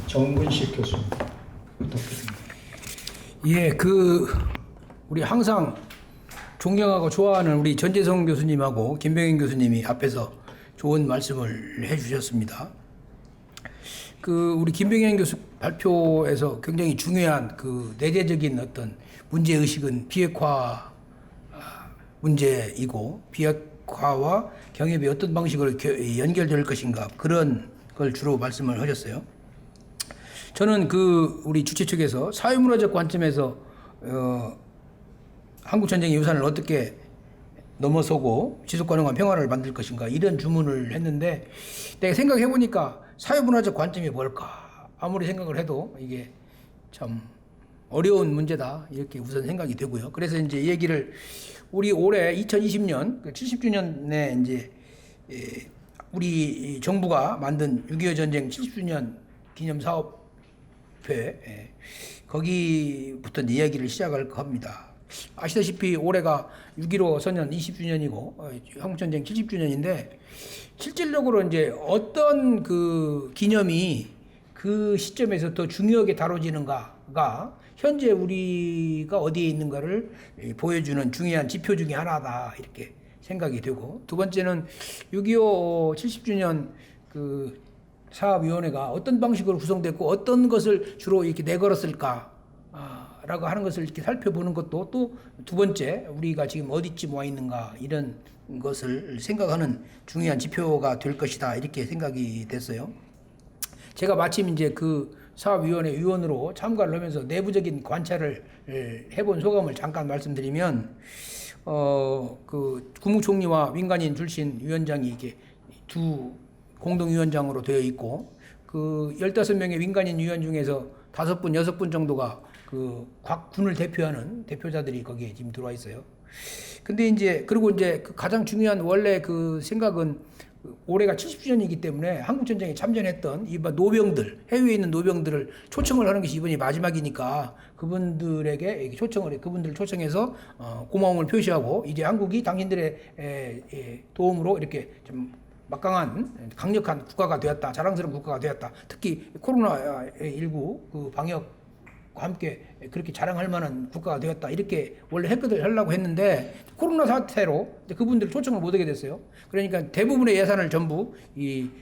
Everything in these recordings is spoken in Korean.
정근식 교수 부탁드립니다. 예, 우리 항상 존경하고 좋아하는 우리 전재성 교수님하고 김병현 교수님이 앞에서 좋은 말씀을 해주셨습니다. 우리 김병현 교수 발표에서 굉장히 중요한 내재적인 어떤 문제의식은 비핵화 문제이고, 비핵화와 경협이 어떤 방식으로 연결될 것인가, 그런 걸 주로 말씀을 하셨어요. 저는 우리 주최 측에서 사회문화적 관점에서 한국전쟁의 유산을 어떻게 넘어서고 지속가능한 평화를 만들 것인가, 이런 주문을 했는데, 내가 생각해보니까 사회문화적 관점이 뭘까, 아무리 생각을 해도 이게 참 어려운 문제다, 이렇게 우선 생각이 되고요. 그래서 이제 이 얘기를 우리 올해 2020년 70주년에 이제 우리 정부가 만든 6.25 전쟁 70주년 기념 사업회, 거기부터 이야기를 시작할 겁니다. 아시다시피 올해가 6.15 선언 20주년이고 한국전쟁 70주년인데, 실질적으로 이제 어떤 기념이 그 시점에서 더 중요하게 다뤄지는가가 현재 우리가 어디에 있는가를 보여주는 중요한 지표 중에 하나다, 이렇게 생각이 되고, 두 번째는 6.25 70주년 사업위원회가 어떤 방식으로 구성됐고 어떤 것을 주로 이렇게 내걸었을까 라고 하는 것을 이렇게 살펴보는 것도 또 두 번째, 우리가 지금 어디쯤 와 있는가, 이런 것을 생각하는 중요한 지표가 될 것이다, 이렇게 생각이 됐어요. 제가 마침 이제 사업위원회 위원으로 참가를 하면서 내부적인 관찰을 해본 소감을 잠깐 말씀드리면, 국무총리와 민간인 출신 위원장이 이게 두 공동위원장으로 되어 있고, 15명의 민간인 위원 중에서 5분, 6분 정도가 각 군을 대표하는 대표자들이 거기에 지금 들어와 있어요. 근데 그리고 가장 중요한 원래 생각은, 올해가 70주년이기 때문에 한국전쟁에 참전했던 이 노병들, 해외에 있는 노병들을 초청을 하는 것이 이번이 마지막이니까 그분들을 초청해서 고마움을 표시하고, 이제 한국이 당신들의 도움으로 이렇게 좀 막강한 강력한 국가가 되었다, 자랑스러운 국가가 되었다, 특히 코로나19 방역과 함께 그렇게 자랑할 만한 국가가 되었다, 이렇게 원래 하려고 했는데 코로나 사태로 그분들 초청을 못하게 됐어요. 그러니까 대부분의 예산을 전부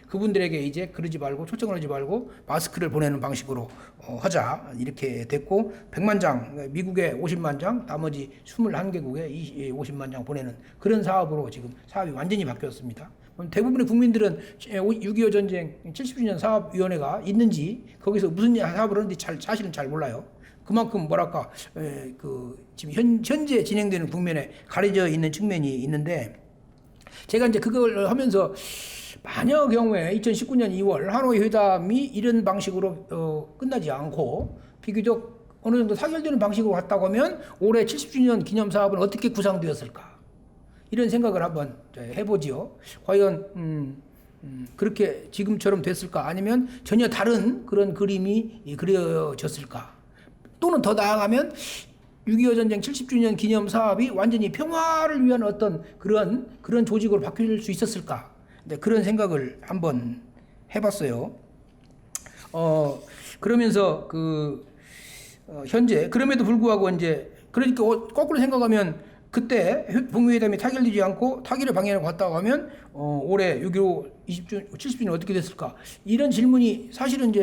그분들에게 이제 그러지 말고, 초청을 하지 말고 마스크를 보내는 방식으로 하자, 이렇게 됐고, 100만 장, 미국에 50만 장, 나머지 21개국에 50만 장 보내는 그런 사업으로 지금 사업이 완전히 바뀌었습니다. 대부분의 국민들은 6.25 전쟁 70주년 사업위원회가 있는지, 거기서 무슨 사업을 하는지 사실은 잘 몰라요. 그만큼 지금 현재 진행되는 국면에 가려져 있는 측면이 있는데, 제가 이제 그걸 하면서 만여 경우에 2019년 2월 하노이 회담이 이런 방식으로 끝나지 않고 비교적 어느 정도 타결되는 방식으로 갔다고 하면 올해 70주년 기념 사업은 어떻게 구상되었을까, 이런 생각을 한번 해보지요. 과연 그렇게 지금처럼 됐을까, 아니면 전혀 다른 그런 그림이 그려졌을까, 또는 더 나아가면 6.25 전쟁 70주년 기념 사업이 완전히 평화를 위한 어떤 그런 조직으로 바뀔 수 있었을까, 그런 생각을 한번 해봤어요. 그러면서 현재 그럼에도 불구하고 그러니까 거꾸로 생각하면, 그때 북미회담이 타결되지 않고 타결을 방해하고 갔다고 하면 올해 6.25 70주년 어떻게 됐을까, 이런 질문이 사실은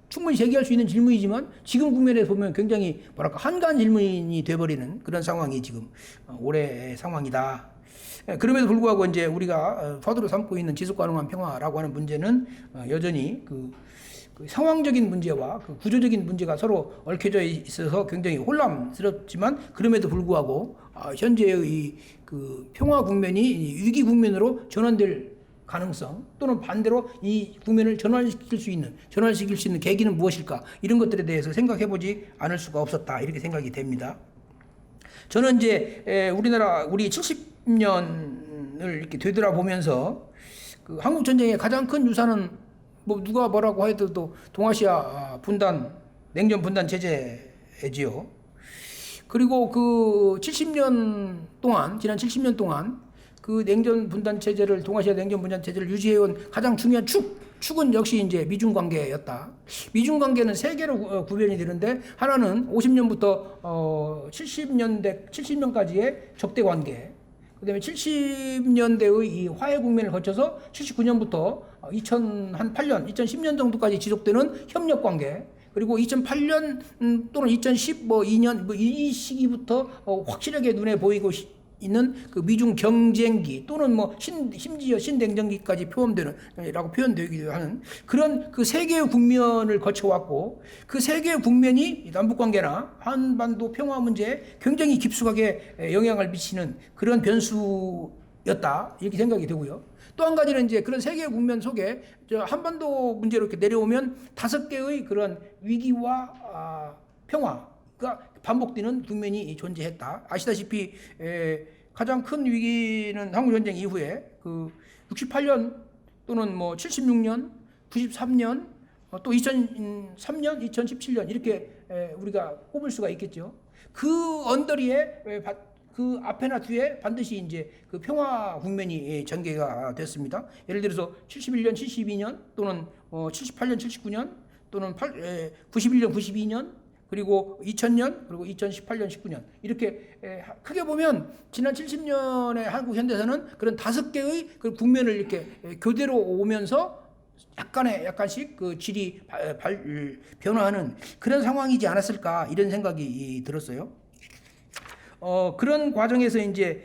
충분히 제기할 수 있는 질문이지만, 지금 국면에서 보면 굉장히 한가한 질문이 돼버리는 그런 상황이 지금 올해의 상황이다. 그럼에도 불구하고 우리가 화두로 삼고 있는 지속가능한 평화라고 하는 문제는 여전히 상황적인 문제와 구조적인 문제가 서로 얽혀져 있어서 굉장히 혼란스럽지만, 그럼에도 불구하고 현재의 평화 국면이 위기 국면으로 전환될 가능성, 또는 반대로 이 국면을 전환시킬 수 있는 계기는 무엇일까, 이런 것들에 대해서 생각해보지 않을 수가 없었다, 이렇게 생각이 됩니다. 저는 우리 70년을 이렇게 되돌아보면서 한국 전쟁의 가장 큰 유산은 누가 뭐라고 해도 또 동아시아 냉전 분단 체제지요. 그리고 70년 동안, 지난 70년 동안 동아시아 냉전 분단 체제를 유지해온 가장 중요한 축은 역시 이제 미중 관계였다. 미중 관계는 세 개로 구별이 되는데 하나는 50년부터 70년까지의 적대 관계. 그다음에 70년대의 이 화해 국면을 거쳐서 79년부터 2008년, 2010년 정도까지 지속되는 협력 관계. 그리고 2008년 또는 2012년 이 시기부터 확실하게 눈에 보이고 있는 그 미중 경쟁기 또는 뭐 심지어 신냉전기까지 포함되는라고 표현되기도 하는 그런 그 세 개의 국면을 거쳐왔고 그 세 개의 국면이 남북 관계나 한반도 평화 문제에 굉장히 깊숙하게 영향을 미치는 그런 변수였다 이렇게 생각이 되고요. 또 한 가지는 이제 그런 세 개의 국면 속에 한반도 문제로 이렇게 내려오면 5개의 그런 위기와 평화가 반복되는 국면이 존재했다. 아시다시피 가장 큰 위기는 한국전쟁 이후에 그 68년 또는 뭐 76년, 93년, 또 2003년, 2017년 이렇게 우리가 꼽을 수가 있겠죠. 그 언저리에 그 앞에나 뒤에 반드시 이제 그 평화 국면이 전개가 됐습니다. 예를 들어서 71년, 72년 또는 78년, 79년 또는 91년, 92년 그리고 2000년 그리고 2018년, 19년 이렇게 크게 보면 지난 70년의 한국 현대사는 그런 5개의 그 국면을 이렇게 교대로 오면서 약간씩 그 질이 변화하는 그런 상황이지 않았을까 이런 생각이 들었어요. 그런 과정에서 이제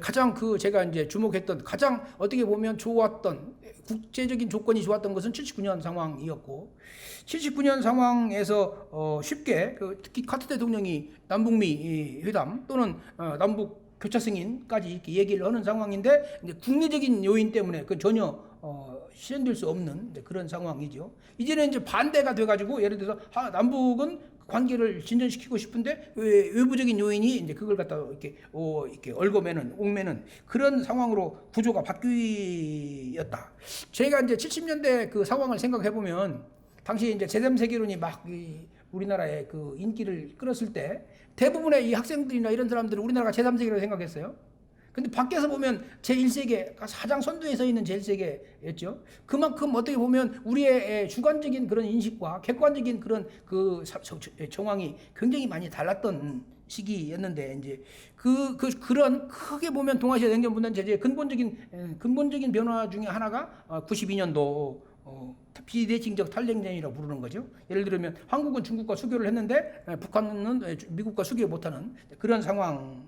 가장 제가 이제 주목했던 가장 어떻게 보면 좋았던 국제적인 조건이 좋았던 것은 79년 상황이었고 79년 상황에서 쉽게 특히 카터 대통령이 남북미 회담 또는 남북 교차 승인까지 이렇게 얘기를 하는 상황인데 이제 국내적인 요인 때문에 그 전혀 실현될 수 없는 그런 상황이죠. 이제는 이제 반대가 돼가지고 예를 들어서 남북은 관계를 진전시키고 싶은데 외부적인 요인이 이제 그걸 갖다 이렇게 얽어매는 옥매는 그런 상황으로 구조가 바뀌었다. 제가 이제 70년대 그 상황을 생각해 보면 당시 이제 제3세계론이 막 우리나라의 그 인기를 끌었을 때 대부분의 이 학생들이나 이런 사람들은 우리나라가 제3세계라고 생각했어요. 근데 밖에서 보면 제1세계 가장 선두에 서 있는 제1세계였죠. 그만큼 어떻게 보면 우리의 주관적인 그런 인식과 객관적인 그런 그 정황이 굉장히 많이 달랐던 시기였는데 이제 그런 크게 보면 동아시아 냉전 분단 제재의 근본적인 변화 중에 하나가 92년도 비대칭적 탈냉전이라고 부르는 거죠. 예를 들면 한국은 중국과 수교를 했는데 북한은 미국과 수교 못하는 그런 상황.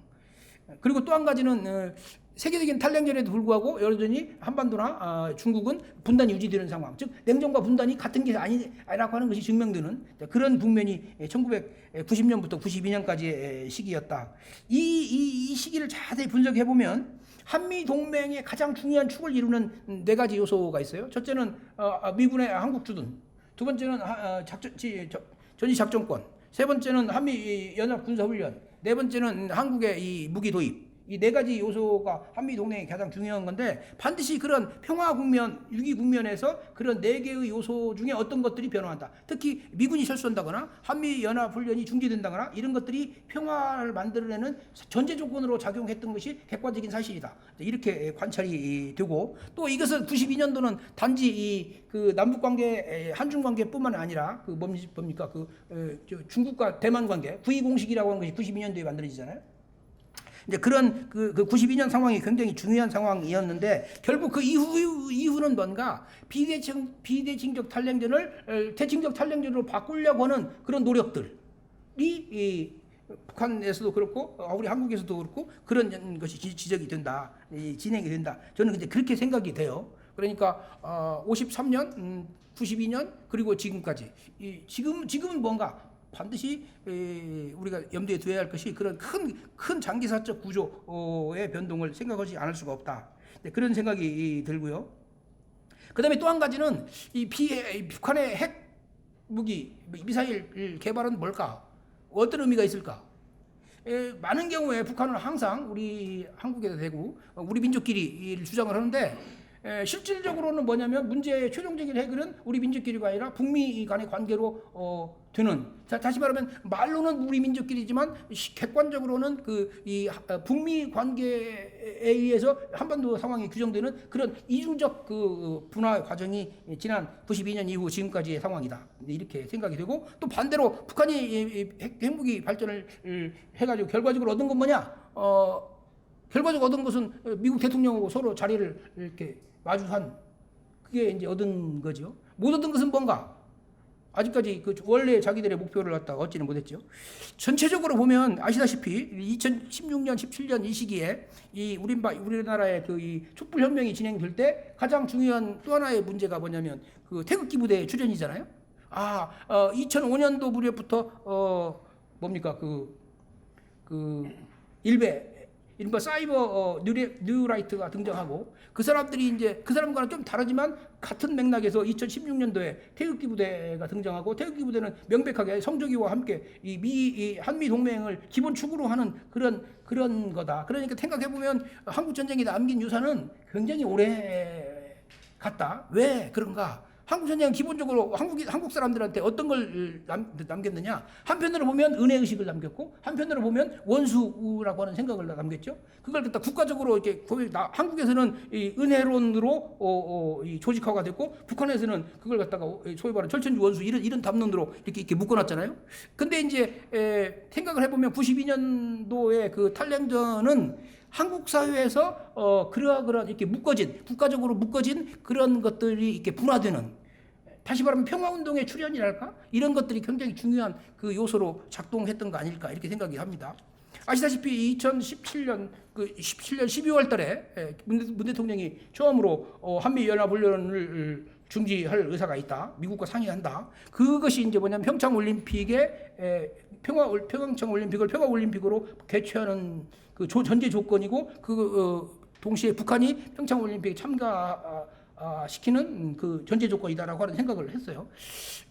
그리고 또 한 가지는 세계적인 탈냉전에도 불구하고 여전히 한반도나 중국은 분단이 유지되는 상황, 즉 냉전과 분단이 같은 게 아니라고 하는 것이 증명되는 그런 국면이 1990년부터 92년까지의 시기였다. 이 시기를 자세히 분석해 보면 한미 동맹의 가장 중요한 축을 이루는 4가지 요소가 있어요. 첫째는 미군의 한국 주둔, 두 번째는 전시 작전권, 세 번째는 한미 연합 군사 훈련, 네 번째는 한국의 이 무기 도입. 이 4가지 요소가 한미 동맹이 가장 중요한 건데 반드시 그런 평화 국면, 위기 국면에서 그런 4개의 요소 중에 어떤 것들이 변화한다. 특히 미군이 실수한다거나 한미 연합 훈련이 중지된다거나 이런 것들이 평화를 만들어내는 전제 조건으로 작용했던 것이 객관적인 사실이다. 이렇게 관찰이 되고 또 이것은 92년도는 단지 그 남북 관계, 한중 관계뿐만 아니라 그 뭡니까 중국과 대만 관계, 구이 공식이라고 하는 것이 92년도에 만들어지잖아요. 이제 그런 그 92년 상황이 굉장히 중요한 상황이었는데 결국 그 이후는 뭔가 비대칭적 탈냉전을 대칭적 탈냉전으로 바꾸려고 하는 그런 노력들이 북한에서도 그렇고 우리 한국에서도 그렇고 그런 것이 지적이 된다, 진행이 된다. 저는 이제 그렇게 생각이 돼요. 그러니까 53년, 92년 그리고 지금까지 지금은 뭔가 반드시 우리가 염두에 두어야 할 것이 그런 큰 장기사적 구조의 변동을 생각하지 않을 수가 없다. 그런 생각이 들고요. 그 다음에 또 한 가지는 북한의 핵 무기, 미사일 개발은 뭘까? 어떤 의미가 있을까? 많은 경우에 북한은 항상 우리 한국에도 되고 우리 민족끼리 주장을 하는데 실질적으로는 뭐냐면 문제의 최종적인 해결은 우리 민족끼리가 아니라 북미 간의 관계로 되는. 다시 말하면 말로는 우리 민족끼리지만 객관적으로는 이 북미 관계에 의해서 한반도 상황이 규정되는 그런 이중적 그 분화 과정이 지난 92년 이후 지금까지의 상황이다. 이렇게 생각이 되고, 또 반대로 북한이 핵무기 발전을 해가지고 결과적으로 얻은 건 뭐냐? 결과적으로 얻은 것은 미국 대통령하고 서로 자리를 이렇게 마주한, 그게 이제 얻은 거죠. 못 얻은 것은 뭔가? 아직까지 그 원래 자기들의 목표를 갖다가 얻지는 못했죠. 전체적으로 보면 아시다시피 2016년, 17년 이 시기에 이 우리나라의 그 이 촛불혁명이 진행될 때 가장 중요한 또 하나의 문제가 뭐냐면 그 태극기 부대 출현이잖아요. 2005년도 무렵부터 뭡니까 일베 이른바 사이버 뉴라이트가 등장하고, 그 사람들이 이제 그 사람과는 좀 다르지만 같은 맥락에서 2016년도에 태극기 부대가 등장하고, 태극기 부대는 명백하게 성조기와 함께 이 한미 동맹을 기본 축으로 하는 그런 거다. 그러니까 생각해 보면 한국 전쟁에 남긴 유산은 굉장히 오래 갔다. 왜 그런가? 한국 전쟁은 기본적으로 한국 사람들한테 어떤 걸 남겼느냐? 한편으로 보면 은혜 의식을 남겼고, 한편으로 보면 원수라고 하는 생각을 남겼죠. 그걸 갖다 국가적으로 이렇게 한국에서는 이 은혜론으로 조직화가 됐고, 북한에서는 그걸 갖다가 소위 말하는 철천지 원수 이런 담론으로 이렇게 묶어놨잖아요. 근데 이제 생각을 해보면 92년도에 그 탈냉전은 한국 사회에서 그러한 이렇게 국가적으로 묶어진 그런 것들이 이렇게 분화되는, 다시 말하면 평화운동의 출현이랄까? 이런 것들이 굉장히 중요한 그 요소로 작동했던 거 아닐까, 이렇게 생각이 합니다. 아시다시피 2017년 12월 달에 문 대통령이 처음으로 한미연합훈련을 중지할 의사가 있다. 미국과 상의한다. 그것이 이제 뭐냐면 평창올림픽을 평화올림픽으로 개최하는 그 전제 조건이고, 동시에 북한이 평창올림픽에 참가시키는 그 전제 조건이다라고 하는 생각을 했어요.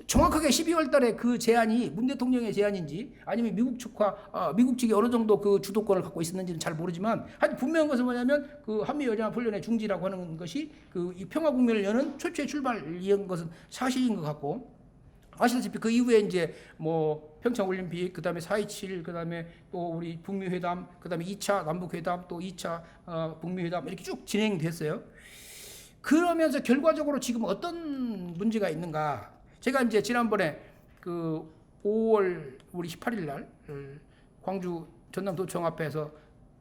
정확하게 12월 달에 그 제안이 문 대통령의 제안인지 아니면 미국 측이 어느 정도 그 주도권을 갖고 있었는지는 잘 모르지만, 하여튼 분명한 것은 뭐냐면 그 한미연합훈련의 중지라고 하는 것이 이 평화국면을 여는 최초의 출발이었던 것은 사실인 것 같고, 아시다시피 그 이후에 이제 평창올림픽, 그 다음에 4.27, 그 다음에 또 우리 북미회담, 그 다음에 2차 남북회담, 또 2차 북미회담 이렇게 쭉 진행됐어요. 그러면서 결과적으로 지금 어떤 문제가 있는가? 제가 이제 지난번에 그 5월 우리 18일 날 광주 전남도청 앞에서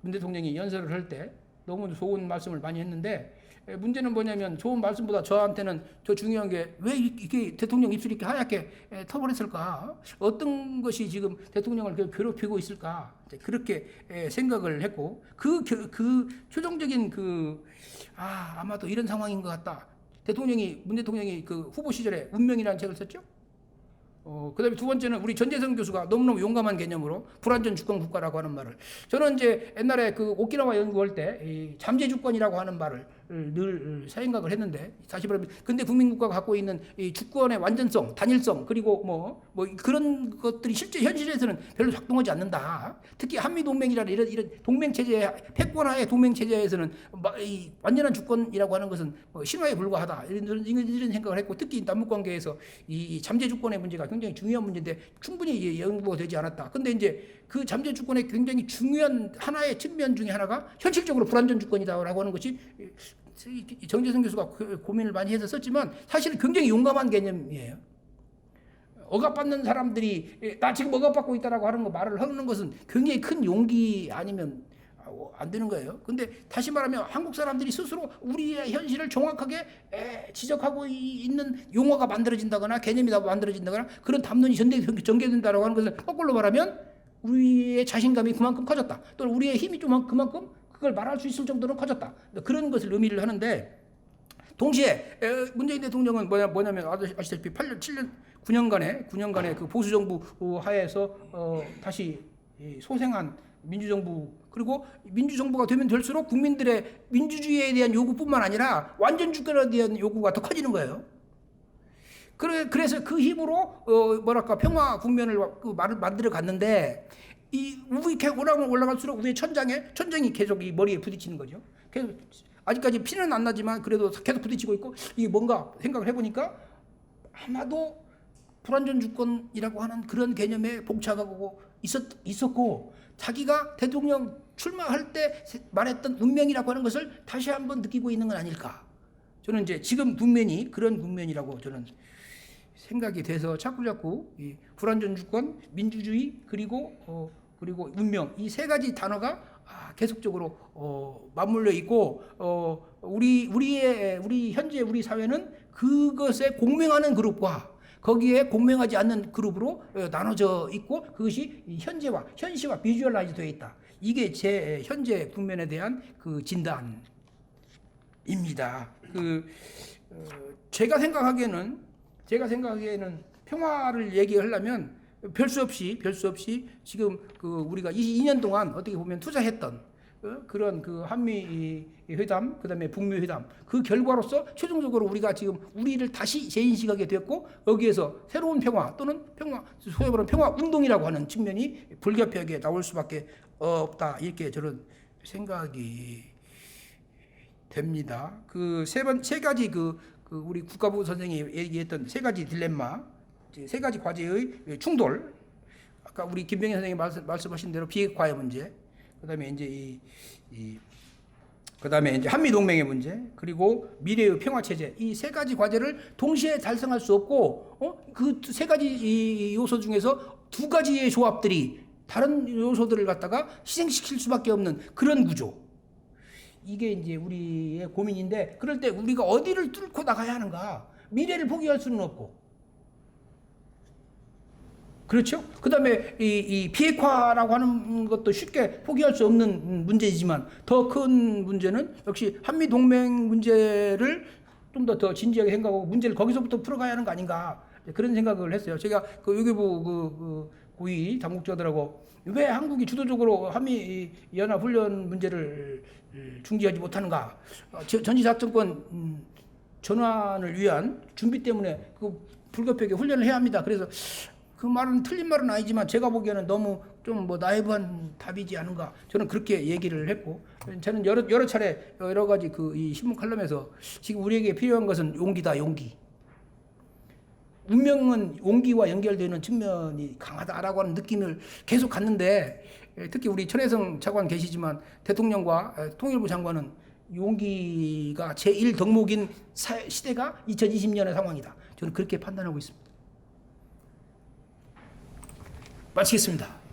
문 대통령이 연설을 할 때 너무 좋은 말씀을 많이 했는데, 문제는 뭐냐면 좋은 말씀보다 저한테는 더 중요한 게 왜 이게 대통령 입술이 이렇게 하얗게 터버렸을까? 어떤 것이 지금 대통령을 괴롭히고 있을까? 그렇게 생각을 했고, 그 최종적인 아마도 이런 상황인 것 같다. 문 대통령이 그 후보 시절에 운명이라는 책을 썼죠. 그 다음에 두 번째는 우리 전재성 교수가 너무너무 용감한 개념으로 불완전 주권 국가라고 하는 말을, 저는 이제 옛날에 그 오키나와 연구할 때 이 잠재 주권이라고 하는 말을 늘 생각을 했는데, 사실 말하면 근대 국민국가가 갖고 있는 이 주권의 완전성, 단일성, 그리고 뭐 그런 것들이 실제 현실에서는 별로 작동하지 않는다. 특히 한미 동맹이라는 이런 동맹 체제, 패권화의 동맹 체제에서는 이 완전한 주권이라고 하는 것은 신화에 불과하다. 이런 생각을 했고, 특히 남북 관계에서 이 잠재 주권의 문제가 굉장히 중요한 문제인데 충분히 연구가 되지 않았다. 근데 이제 그 잠재 주권의 굉장히 중요한 하나의 측면 중에 하나가 현실적으로 불완전 주권이다라고 하는 것이 정재성 교수가 고민을 많이 해서 썼지만 사실은 굉장히 용감한 개념이에요. 억압받는 사람들이 나 지금 억압받고 있다라고 하는 거 말을 하는 것은 굉장히 큰 용기 아니면 안 되는 거예요. 근데 다시 말하면 한국 사람들이 스스로 우리의 현실을 정확하게 지적하고 있는 용어가 만들어진다거나 개념이 만들어진다거나 그런 담론이 전개된다라고 하는 것을 거꾸로 말하면 우리의 자신감이 그만큼 커졌다. 또는 우리의 힘이 좀 그만큼 그걸 말할 수 있을 정도로 커졌다. 그런 것을 의미를 하는데, 동시에 문재인 대통령은 뭐냐면 아시다시피 8년, 7년, 9년간의 그 보수 정부 하에서 다시 소생한 민주정부, 그리고 민주정부가 되면 될수록 국민들의 민주주의에 대한 요구뿐만 아니라 완전 주권에 대한 요구가 더 커지는 거예요. 그래서 그 힘으로 평화 국면을 만들어 갔는데, 이 올라갈수록 우리의 천장이 계속 이 머리에 부딪히는 거죠. 그래서 아직까지 피는 안 나지만 그래도 계속 부딪히고 있고, 이게 뭔가 생각을 해보니까 아마도 불완전 주권이라고 하는 그런 개념에 봉착하고 있었고, 자기가 대통령 출마할 때 말했던 운명이라고 하는 것을 다시 한번 느끼고 있는 건 아닐까. 저는 이제 지금 국면이 그런 국면이라고 저는 생각이 돼서 자꾸자꾸 이 불완전 주권, 민주주의, 그리고 운명, 이 세 가지 단어가 계속적으로 맞물려 있고, 우리 현재 우리 사회는 그것에 공명하는 그룹과 거기에 공명하지 않는 그룹으로 나눠져 있고, 그것이 현시화, 비주얼라이즈 되어 있다. 이게 제 현재 국면에 대한 그 진단입니다. 제가 생각하기에는 평화를 얘기하려면 별 수 없이 지금 우리가 22년 동안 어떻게 보면 투자했던 그런 한미 회담, 그다음에 북미 회담, 그 결과로서 최종적으로 우리가 지금 우리를 다시 재인식하게 됐고, 여기에서 새로운 평화 또는 소위 말하는 평화 운동이라고 하는 측면이 불가피하게 나올 수밖에 없다, 이렇게 저는 생각이 됩니다. 세 가지 우리 국가부 선생이 얘기했던 세 가지 딜레마, 세 가지 과제의 충돌, 아까 우리 김병현 선생님이 말씀하신 대로 비핵화의 문제, 그다음에 이제 그다음에 이제 한미 동맹의 문제, 그리고 미래의 평화 체제, 이 세 가지 과제를 동시에 달성할 수 없고, 그 세 가지 이 요소 중에서 두 가지의 조합들이 다른 요소들을 갖다가 희생시킬 수밖에 없는 그런 구조. 이게 이제 우리의 고민인데, 그럴 때 우리가 어디를 뚫고 나가야 하는가? 미래를 포기할 수는 없고, 그렇죠? 그 다음에 이 비핵화라고 하는 것도 쉽게 포기할 수 없는 문제이지만, 더 큰 문제는 역시 한미 동맹 문제를 좀 더 진지하게 생각하고 문제를 거기서부터 풀어가야 하는 거 아닌가, 그런 생각을 했어요. 제가 외교부 고위 당국자들하고 왜 한국이 주도적으로 한미 연합 훈련 문제를 중지하지 못하는가, 전시작전권 전환을 위한 준비 때문에 불가피하게 훈련을 해야 합니다. 그래서 그 말은 틀린 말은 아니지만 제가 보기에는 너무 좀 나이브한 답이지 않은가, 저는 그렇게 얘기를 했고, 저는 여러 차례 여러 가지 이 신문 칼럼에서 지금 우리에게 필요한 것은 용기다, 용기. 운명은 용기와 연결되는 측면이 강하다라고 하는 느낌을 계속 갖는데, 특히 우리 천혜성 차관 계시지만 대통령과 통일부 장관은 용기가 제1 덕목인 시대가 2020년의 상황이다, 저는 그렇게 판단하고 있습니다. 마치겠습니다.